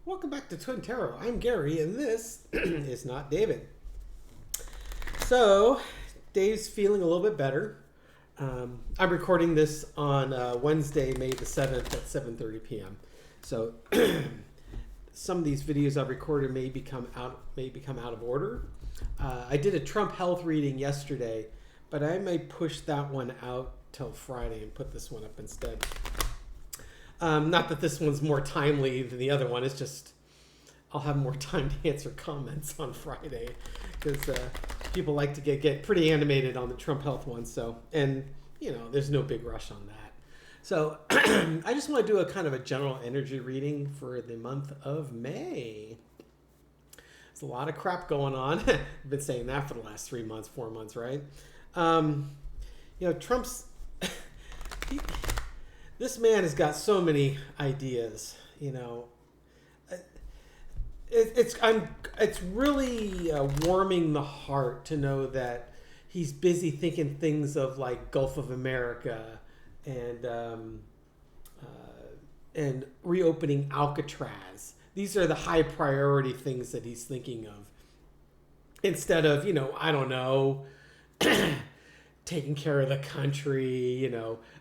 Welcome back to Twin Tarot. I'm Gary, and this is not David. So, Dave's feeling a little bit better. I'm recording this on Wednesday, May the 7th at 7:30 p.m. So, some of these videos I've recorded may become out of order. I did a Trump health reading yesterday, but I may push that one out till Friday and put this one up instead. Not that this one's more timely than the other one. It's just I'll have more time to answer comments on Friday because people like to get pretty animated on the Trump health one. So, and there's no big rush on that. So I just want to do a kind of a general energy reading for the month of May. There's a lot of crap going on. I've been saying that for the last 3 months, 4 months, right? Trump's... This man has got so many ideas, It's really warming the heart to know that he's busy thinking things of like Gulf of America and reopening Alcatraz. These are the high priority things that he's thinking of. Instead of, I don't know, taking care of the country,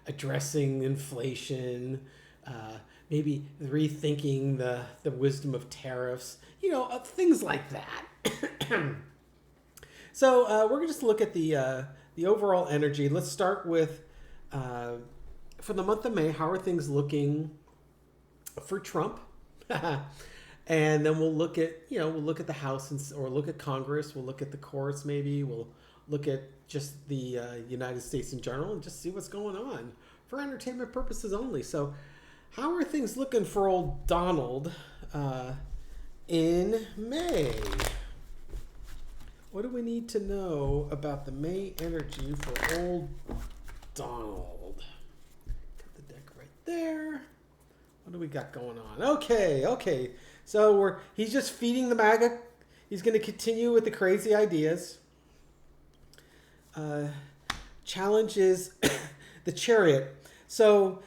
addressing inflation, maybe rethinking the wisdom of tariffs, things like that. So we're going to just look at the overall energy. Let's start with, for the month of May, how are things looking for Trump? And then we'll look at, the House or look at Congress. We'll look at the courts maybe. We'll look at just the United States in general and just see what's going on for entertainment purposes only. So how are things looking for old Donald in May? What do we need to know about the May energy for old Donald? Got the deck right there. What do we got going on? Okay. So he's just feeding the MAGA. He's going to continue with the crazy ideas. Challenge is the Chariot. So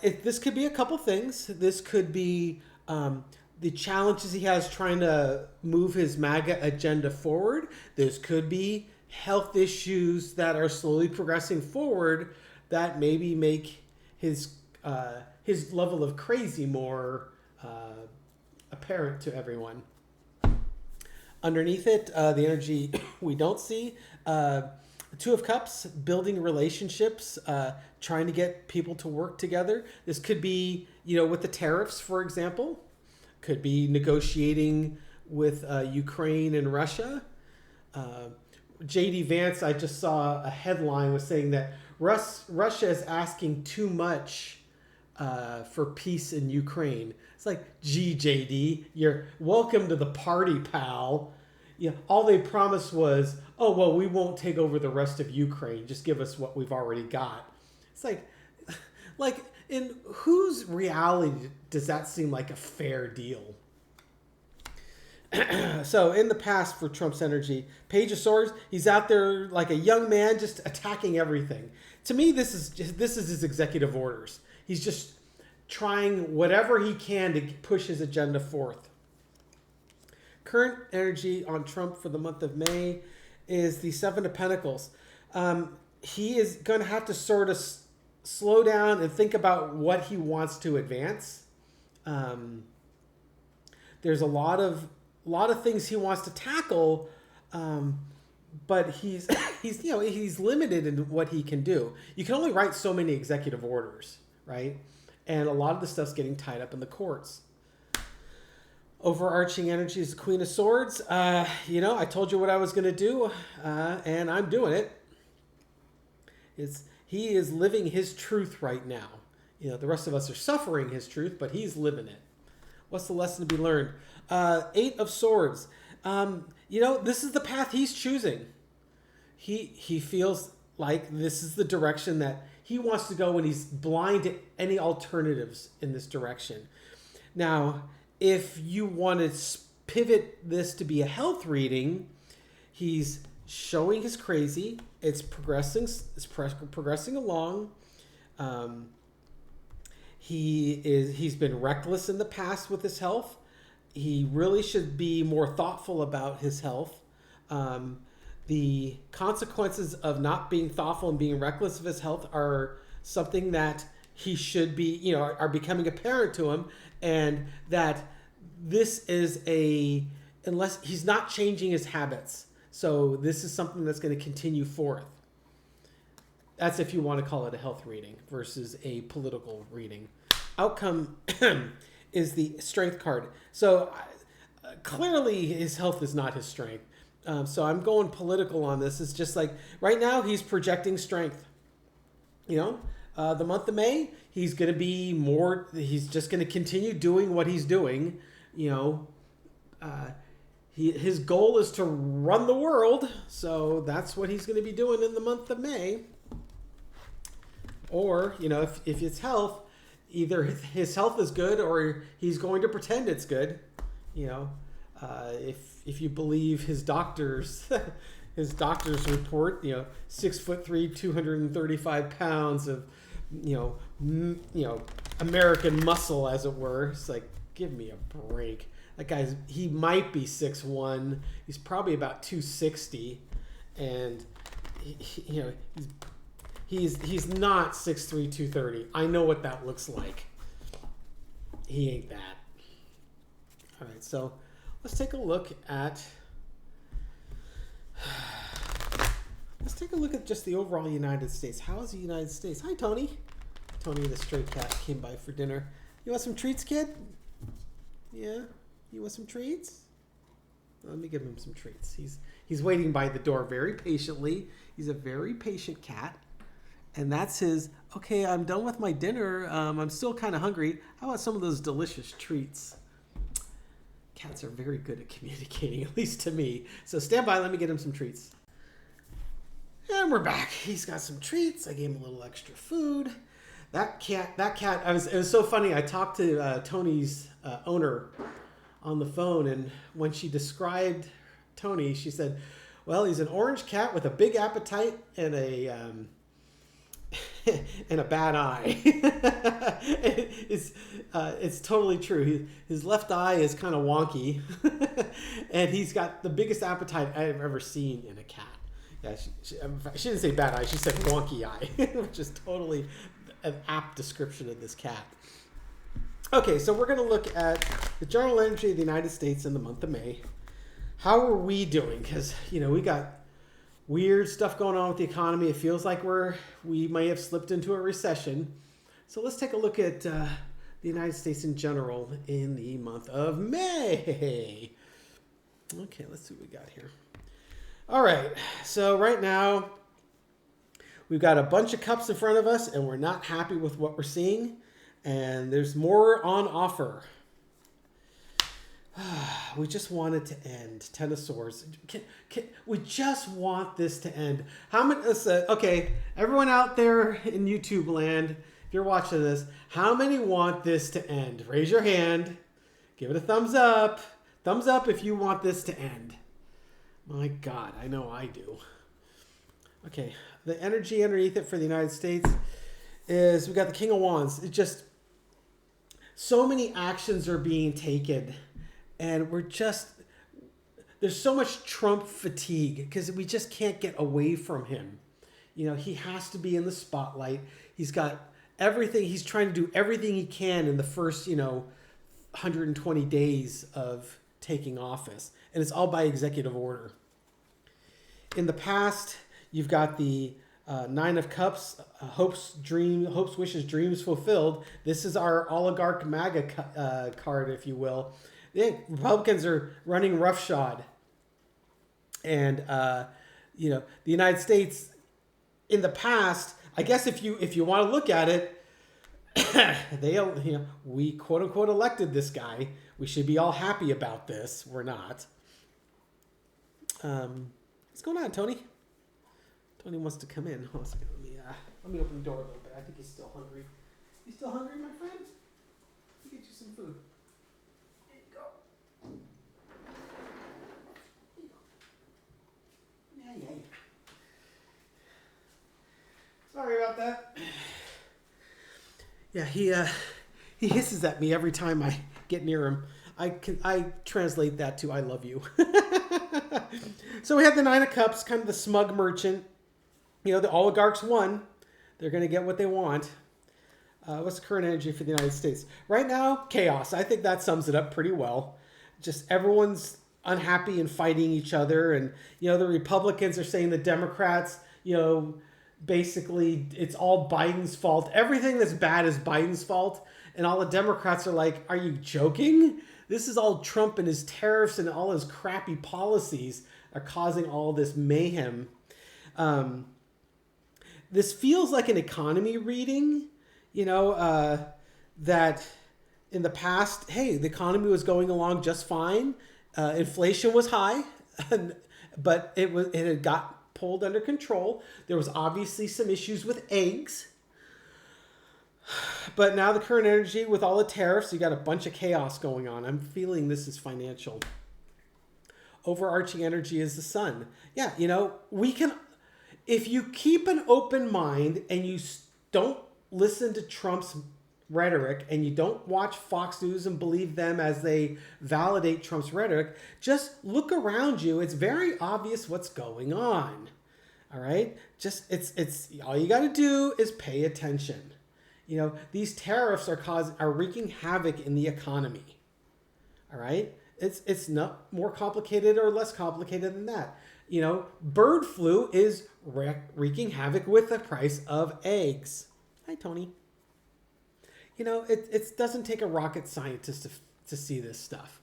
this could be a couple things. This could be the challenges he has trying to move his MAGA agenda forward. This could be health issues that are slowly progressing forward that maybe make his level of crazy more apparent to everyone. Underneath it, the energy we don't see. The Two of Cups, building relationships, trying to get people to work together. This could be, with the tariffs, for example. Could be negotiating with Ukraine and Russia. J.D. Vance, I just saw a headline was saying that Russia is asking too much for peace in Ukraine. It's like, gee, J.D., you're welcome to the party, pal. All they promised was, oh, well, we won't take over the rest of Ukraine. Just give us what we've already got. It's like in whose reality does that seem like a fair deal? So in the past for Trump's energy, Page of Swords, he's out there like a young man just attacking everything. To me, this is his executive orders. He's just trying whatever he can to push his agenda forth. Current energy on Trump for the month of May is the Seven of Pentacles. He is going to have to sort of slow down and think about what he wants to advance. There's a lot of things he wants to tackle, but he's limited in what he can do. You can only write so many executive orders, right? And a lot of the stuff's getting tied up in the courts. Overarching energy is the Queen of Swords. I told you what I was going to do, and I'm doing it. He is living his truth right now. The rest of us are suffering his truth, but he's living it. What's the lesson to be learned? Eight of Swords. This is the path he's choosing. He feels like this is the direction that he wants to go, and he's blind to any alternatives in this direction. Now, if you want to pivot this to be a health reading, he's showing his crazy. It's progressing along. He's been reckless in the past with his health. he really should be more thoughtful about his health. The consequences of not being thoughtful and being reckless of his health are something that he should be, are becoming apparent to him, and that this is unless he's not changing his habits. So this is something that's going to continue forth. That's if you want to call it a health reading versus a political reading. Outcome is the strength card. So clearly his health is not his strength. So I'm going political on this. It's just like right now he's projecting strength. The month of May, he's going to be more, he's just going to continue doing what he's doing. His goal is to run the world. So that's what he's going to be doing in the month of May. Or, if it's health, either his health is good or he's going to pretend it's good. If you believe his doctors, his doctor's report, 6'3", 235 pounds of, American muscle, as it were. It's like, give me a break. That he might be 6'1". He's probably about 260, and he's not 6'3", 230. I know what that looks like. He ain't that. All right, so let's take a look at just the overall United States. How is the United States? Hi, Tony. Tony the stray cat came by for dinner. You want some treats, kid? Yeah? You want some treats? Let me give him some treats. He's waiting by the door very patiently. He's a very patient cat. And that's his, okay, I'm done with my dinner. I'm still kind of hungry. How about some of those delicious treats? Cats are very good at communicating, at least to me. So stand by, let me get him some treats. And we're back. He's got some treats. I gave him a little extra food. That cat, it was so funny. I talked to Tony's owner on the phone, and when she described Tony, she said, well, he's an orange cat with a big appetite and a bad eye. It's totally true. His left eye is kind of wonky, and he's got the biggest appetite I've ever seen in a cat. Yeah, she didn't say bad eye. She said wonky eye, which is totally an apt description of this cat. Okay, so we're going to look at the general energy of the United States in the month of May. How are we doing? Because, we got weird stuff going on with the economy. It feels like we may have slipped into a recession. So let's take a look at the United States in general in the month of May. Okay, let's see what we got here. All right, so right now we've got a bunch of cups in front of us, and we're not happy with what we're seeing. And there's more on offer. We just want it to end. Ten of Swords. We just want this to end. How many? Okay, everyone out there in YouTube land, if you're watching this, how many want this to end? Raise your hand. Give it a thumbs up. Thumbs up if you want this to end. My God, I know I do. Okay, the energy underneath it for the United States is we got the King of Wands. It just so many actions are being taken. And there's so much Trump fatigue because we just can't get away from him. He has to be in the spotlight. He's got everything. He's trying to do everything he can in the first, 120 days of taking office. And it's all by executive order. In the past, you've got the Nine of Cups, hopes, wishes, dreams fulfilled. This is our oligarch MAGA card, if you will. Yeah, Republicans are running roughshod, and the United States in the past, I guess if you want to look at it, we quote unquote elected this guy. We should be all happy about this. We're not. What's going on, Tony? Tony wants to come in. Hold on a second. Let me open the door a little bit. I think he's still hungry. You still hungry, my friend? Let me get you some food. Yeah. Sorry about that. Yeah, he hisses at me every time I get near him. I translate that to I love you. So we have the Nine of Cups, kind of the smug merchant. The oligarchs won. They're going to get what they want. What's the current energy for the United States? Right now, chaos. I think that sums it up pretty well. Just everyone's unhappy and fighting each other. And, the Republicans are saying the Democrats, basically it's all Biden's fault. Everything that's bad is Biden's fault. And all the Democrats are like, are you joking? This is all Trump and his tariffs and all his crappy policies are causing all this mayhem. This feels like an economy reading, that in the past, hey, the economy was going along just fine. Inflation was high, but it had got pulled under control. There was obviously some issues with eggs. But now the current energy with all the tariffs, you got a bunch of chaos going on. I'm feeling this is financial. Overarching energy is the sun. Yeah, we can, if you keep an open mind and you don't listen to Trump's rhetoric and you don't watch Fox News and believe them as they validate Trump's rhetoric, just look around you. It's very obvious what's going on. All right? Just it's all you got to do is pay attention. These tariffs are wreaking havoc in the economy. All right? It's not more complicated or less complicated than that. Bird flu is wreaking havoc with the price of eggs. Hi, Tony. It doesn't take a rocket scientist to see this stuff.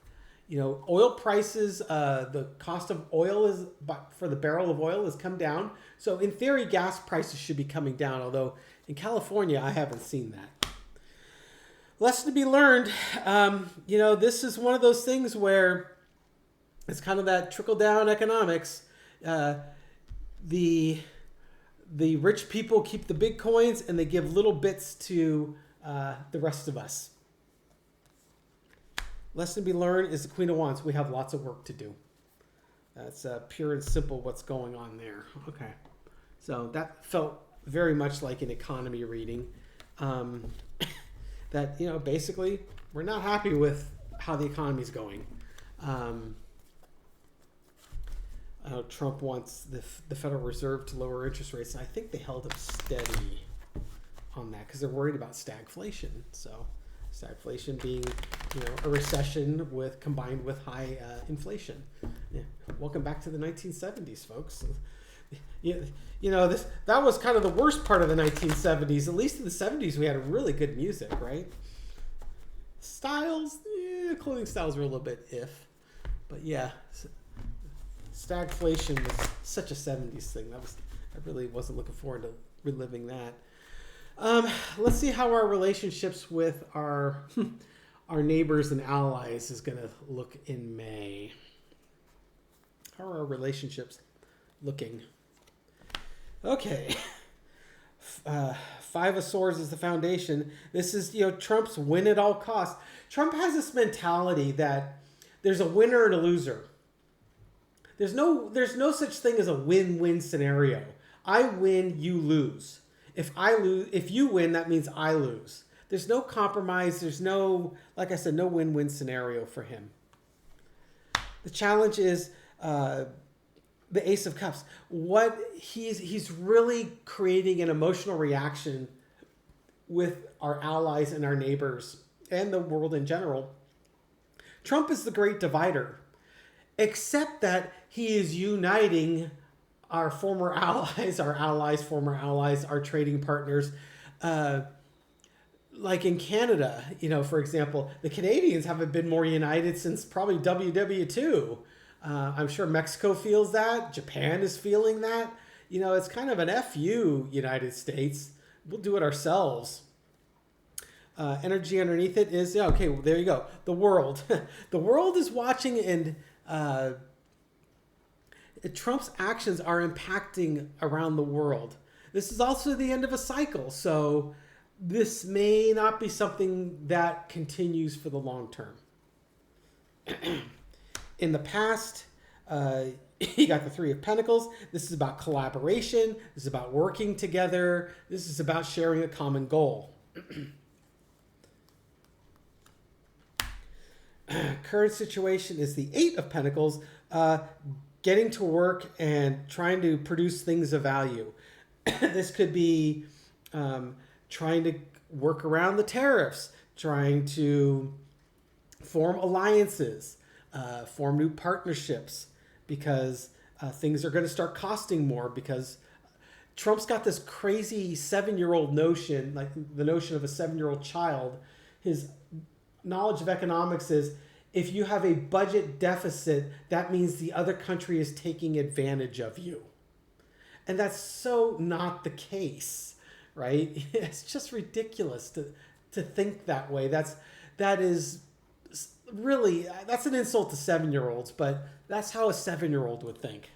Oil prices, the cost of oil for the barrel of oil has come down. So in theory, gas prices should be coming down. Although in California, I haven't seen that. Lesson to be learned. This is one of those things where it's kind of that trickle down economics. The rich people keep the big coins and they give little bits to the rest of us. Lesson to be learned is the Queen of Wands. We have lots of work to do. That's pure and simple what's going on there. Okay. So that felt very much like an economy reading. That, basically we're not happy with how the economy's going. Trump wants the Federal Reserve to lower interest rates. And I think they held up steady on that because they're worried about stagflation. So stagflation being, a recession combined with high inflation. Yeah. Welcome back to the 1970s, folks. That was kind of the worst part of the 1970s. At least in the 70s, we had really good music, right? Styles, clothing styles were a little bit but yeah, stagflation was such a 70s thing. I really wasn't looking forward to reliving that. Let's see how our relationships with our neighbors and allies is going to look in May. How are our relationships looking? Okay. Five of Swords is the foundation. This is, Trump's win at all costs. Trump has this mentality that there's a winner and a loser. There's no such thing as a win-win scenario. I win, you lose. If you win, that means I lose. There's no compromise. There's no, like I said, no win-win scenario for him. The challenge is the Ace of Cups. What he's really creating an emotional reaction with our allies and our neighbors and the world in general. Trump is the great divider, except that he is uniting our former allies, former allies, our trading partners. Like in Canada, for example, the Canadians haven't been more united since probably WW2. I'm sure Mexico feels that. Japan is feeling that. It's kind of an FU, United States. We'll do it ourselves. Energy underneath it is, okay, well, there you go. The world. The world is watching, and Trump's actions are impacting around the world. This is also the end of a cycle, so this may not be something that continues for the long term. In the past, you got the Three of Pentacles. This is about collaboration. This is about working together. This is about sharing a common goal. Current situation is the Eight of Pentacles, getting to work and trying to produce things of value. This could be trying to work around the tariffs, trying to form alliances, form new partnerships, because things are going to start costing more, because Trump's got this crazy 7-year-old notion, like the notion of a 7-year-old child. His knowledge of economics is, if you have a budget deficit, that means the other country is taking advantage of you. And that's so not the case, right? It's just ridiculous to think that way. That is really, that's an insult to 7-year-olds, but that's how a 7-year-old would think.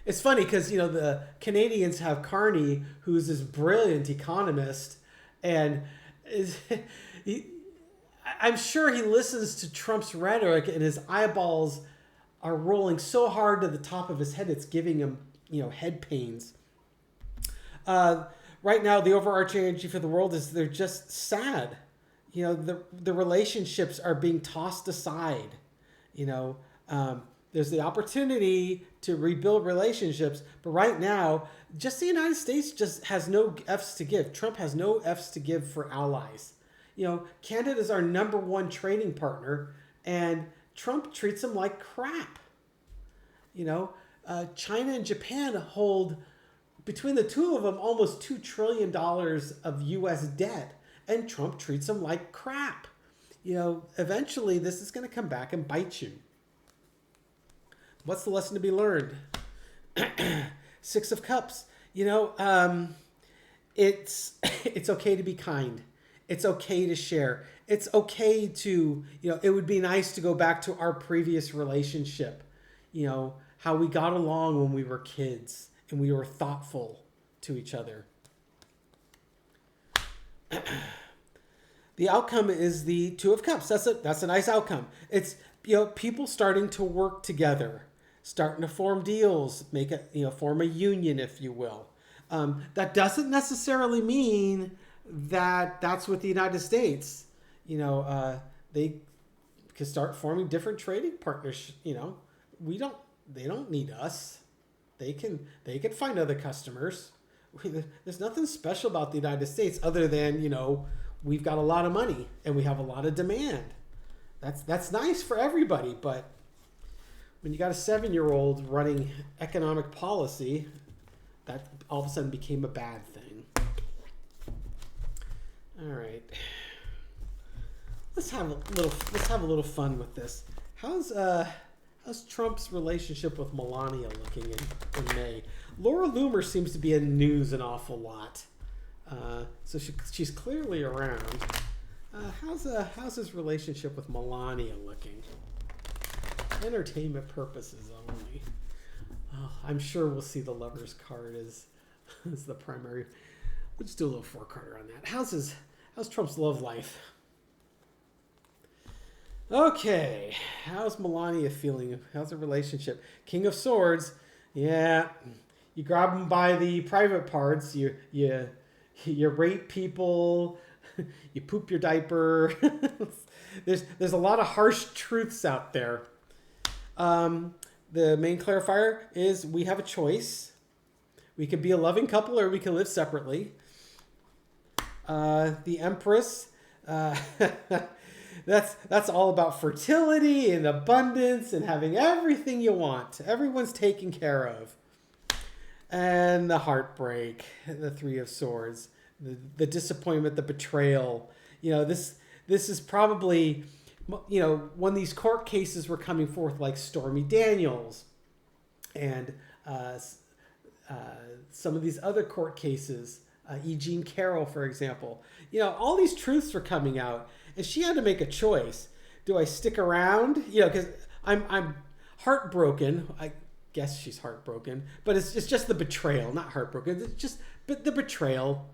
It's funny because, the Canadians have Carney, who's this brilliant economist, and I'm sure he listens to Trump's rhetoric and his eyeballs are rolling so hard to the top of his head, it's giving him, head pains. Right now, the overarching energy for the world is they're just sad. The relationships are being tossed aside. There's the opportunity to rebuild relationships, but right now, just the United States just has no F's to give. Trump has no F's to give for allies. Canada is our number one trading partner, and Trump treats them like crap. China and Japan hold, between the two of them, almost $2 trillion of U.S. debt, and Trump treats them like crap. Eventually this is going to come back and bite you. What's the lesson to be learned? Six of Cups. It's okay to be kind. It's okay to share. It's okay to, it would be nice to go back to our previous relationship. How we got along when we were kids and we were thoughtful to each other. The outcome is the Two of Cups. That's a nice outcome. It's, people starting to work together, starting to form deals, form a union, if you will. That doesn't necessarily mean that that's with the United States. They can start forming different trading partners. They don't need us. They can find other customers. There's nothing special about the United States other than, we've got a lot of money and we have a lot of demand. That's nice for everybody, but when you got a 7-year-old running economic policy, that all of a sudden became a bad thing. All right, let's have a little fun with this. How's Trump's relationship with Melania looking in May? Laura Loomer seems to be in the news an awful lot, so she's clearly around. How's his relationship with Melania looking? Entertainment purposes only. Oh, I'm sure we'll see the Lover's card as the primary. We'll just do a little 4-carder on that. How's Trump's love life? Okay, how's Melania feeling? How's the relationship? King of Swords. Yeah, you grab them by the private parts. You rape people. You poop your diaper. There's a lot of harsh truths out there. The main clarifier is we have a choice. We can be a loving couple or we can live separately. The Empress. That's all about fertility and abundance and having everything you want. Everyone's taken care of. And the heartbreak, the Three of Swords, the disappointment, the betrayal. This is probably, when these court cases were coming forth, like Stormy Daniels and some of these other court cases, E. Jean Carroll, for example. All these truths were coming out. And she had to make a choice. Do I stick around? Because I'm heartbroken. I guess she's heartbroken. But it's just the betrayal, not heartbroken. It's just the betrayal.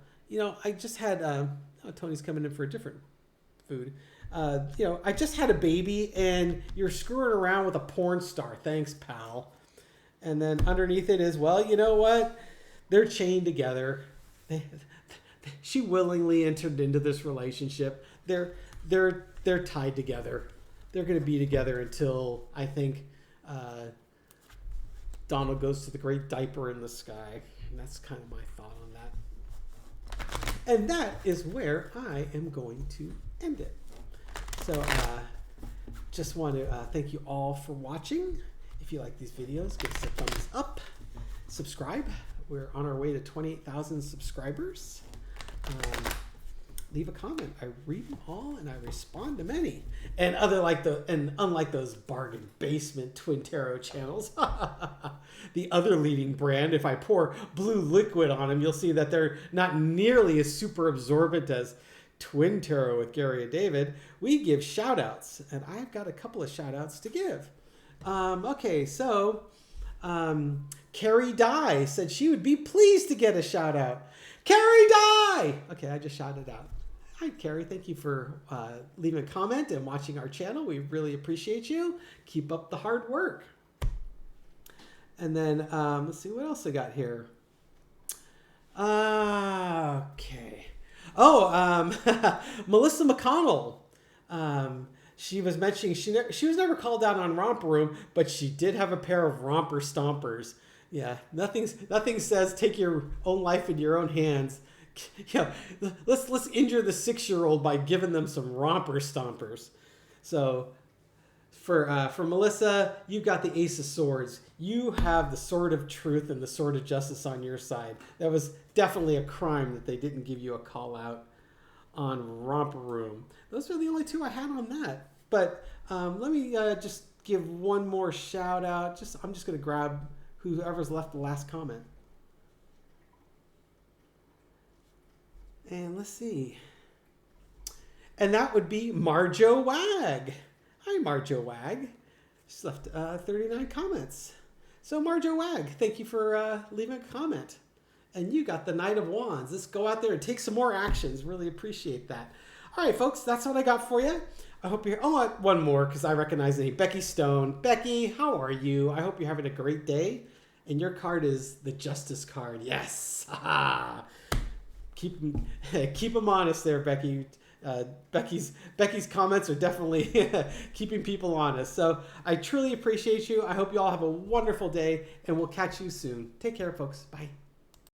I just had... Tony's coming in for a different food. I just had a baby and you're screwing around with a porn star. Thanks, pal. And then underneath it is, well, you know what? They're chained together. She willingly entered into this relationship. They're tied together. they're going to be together until I think Donald goes to the great diaper in the sky. And that's kind of my thought on that. And that is where I am going to end it. So just want to thank you all for watching. If you like these videos, give us a thumbs up. Subscribe. We're on our way to 28,000 subscribers. Leave a comment. I read them all and I respond to many. And unlike those bargain basement Twin Tarot channels, the other leading brand, if I pour blue liquid on them, you'll see that they're not nearly as super absorbent as Twin Tarot with Gary and David. We give shout outs, and I've got a couple of shout outs to give. Okay, so Carrie Dye said she would be pleased to get a shout out. Carrie Dye! Okay, I just shouted out. Hi, Carrie. Thank you for leaving a comment and watching our channel. We really appreciate you. Keep up the hard work. And then let's see what else I got here. Okay. Oh, Melissa McConnell. She was mentioning she was never called out on Romper Room, but she did have a pair of romper stompers. Yeah, nothing says take your own life in your own hands. Yeah, let's injure the 6-year-old by giving them some romper stompers. So for Melissa, you got the Ace of Swords. You have the sword of truth and the sword of justice on your side. That was definitely a crime that they didn't give you a call out on Romper Room. Those are the only two I had on that. But let me just give one more shout out. I'm just going to grab whoever's left the last comment. And let's see. And that would be Marjo Wag. Hi, Marjo Wag. She's left 39 comments. So Marjo Wag, thank you for leaving a comment. And you got the Knight of Wands. Let's go out there and take some more actions. Really appreciate that. All right, folks, that's what I got for you. I hope you're... Oh, one more, because I recognize the name. Becky Stone. Becky, how are you? I hope you're having a great day. And your card is the Justice card. Yes. Keep them honest there, Becky. Becky's comments are definitely keeping people honest. So I truly appreciate you. I hope you all have a wonderful day, and we'll catch you soon. Take care, folks. Bye.